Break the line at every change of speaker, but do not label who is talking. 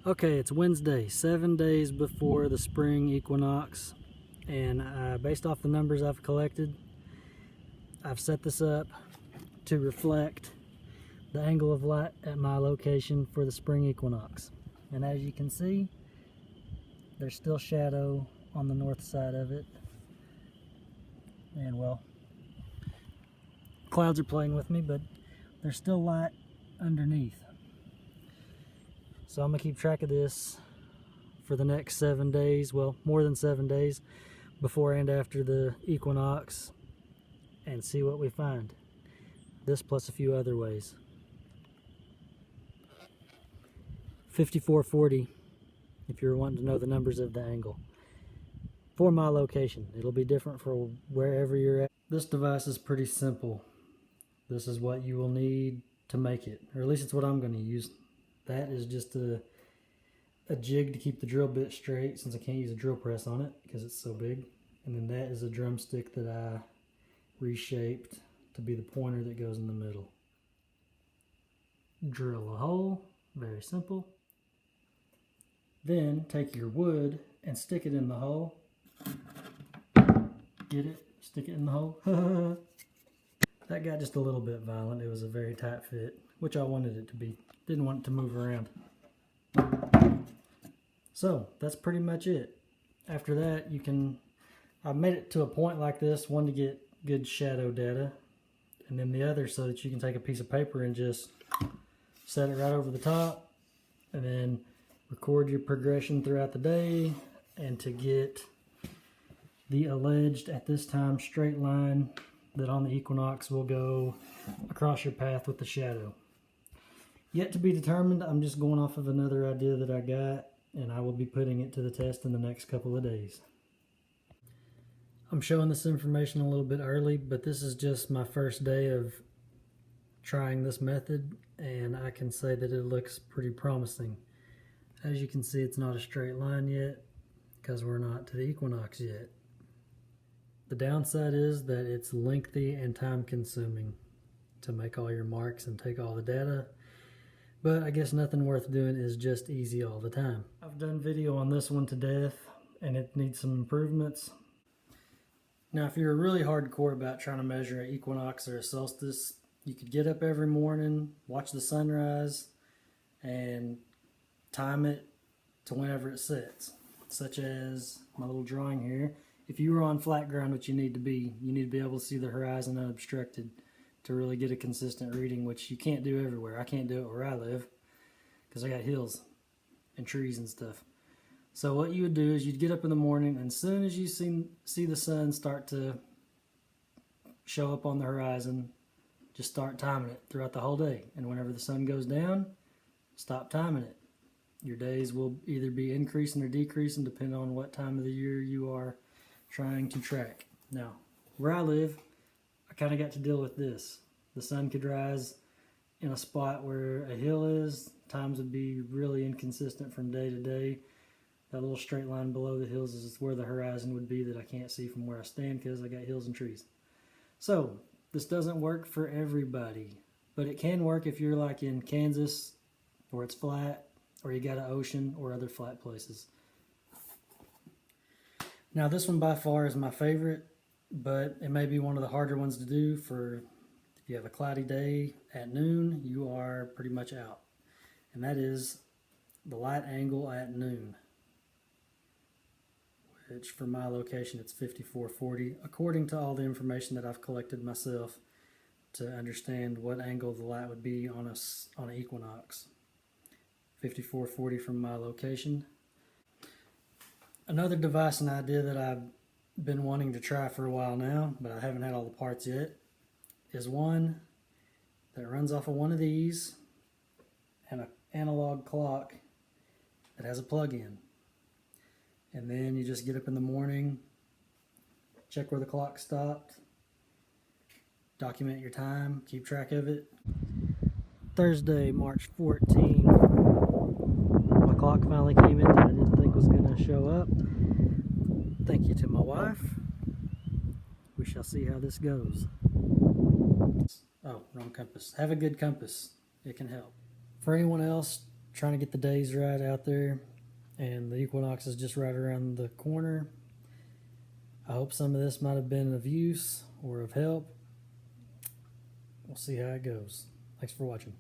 Okay, it's Wednesday, 7 days before the spring equinox, and based off the numbers I've collected, I've set this up to reflect the angle of light at my location for the spring equinox. And as you can see, there's still shadow on the north side of it, and well, clouds are playing with me, but there's still light underneath. So I'm gonna keep track of this for the next 7 days, well, more than 7 days, before and after the equinox, and see what we find. This plus a few other ways. 5440, if you're wanting to know the numbers of the angle. For my location, it'll be different for wherever you're at. This device is pretty simple. This is what you will need to make it, or at least it's what I'm going to use. That is just a jig to keep the drill bit straight, since I can't use a drill press on it because it's so big. And then that is a drumstick that I reshaped to be the pointer that goes in the middle. Drill a hole, very simple. Then take your wood and stick it in the hole. Get it? Stick it in the hole. That got just a little bit violent. It was a very tight fit, which I wanted it to be. Didn't want it to move around. So that's pretty much it. After that, I've made it to a point like this, one to get good shadow data, and then the other so that you can take a piece of paper and just set it right over the top, and then record your progression throughout the day, and to get the alleged, at this time, straight line that on the equinox will go across your path with the shadow. Yet to be determined. I'm just going off of another idea that I got, and I will be putting it to the test in the next couple of days. I'm showing this information a little bit early, but this is just my first day of trying this method, and I can say that it looks pretty promising. As you can see, it's not a straight line yet because we're not to the equinox yet. The downside is that it's lengthy and time consuming to make all your marks and take all the data, but I guess nothing worth doing is just easy all the time. I've done video on this one to death, and it needs some improvements. Now, if you're really hardcore about trying to measure an equinox or a solstice, you could get up every morning, watch the sunrise, and time it to whenever it sets. Such as my little drawing here. If you were on flat ground, which you need to be able to see the horizon unobstructed to really get a consistent reading, which you can't do everywhere. I can't do it where I live because I got hills and trees and stuff. So what you would do is you'd get up in the morning, and as soon as you see the sun start to show up on the horizon, just start timing it throughout the whole day. And whenever the sun goes down, stop timing it. Your days will either be increasing or decreasing depending on what time of the year you are trying to track. Now, where I live, I kind of got to deal with this. The sun could rise in a spot where a hill is. Times would be really inconsistent from day to day. That little straight line below the hills is where the horizon would be that I can't see from where I stand because I got hills and trees. So, this doesn't work for everybody, but it can work if you're like in Kansas where it's flat, or you got an ocean or other flat places. Now, this one by far is my favorite, but it may be one of the harder ones to do. For if you have a cloudy day at noon, you are pretty much out. And that is the light angle at noon, which for my location it's 5440, according to all the information that I've collected myself to understand what angle the light would be on an equinox. 5440 from my location. Another device and idea that I've been wanting to try for a while now, but I haven't had all the parts yet, is one that runs off of one of these and an analog clock that has a plug-in. And then you just get up in the morning, check where the clock stopped, document your time, keep track of it. Thursday, March 14. My clock finally came in that I didn't think was going to show up. Thank you to my wife. We shall see how this goes. Oh, wrong compass. Have a good compass. It can help. For anyone else trying to get the days right out there, and the Equinox is just right around the corner. I hope some of this might have been of use or of help. We'll see how it goes. Thanks for watching.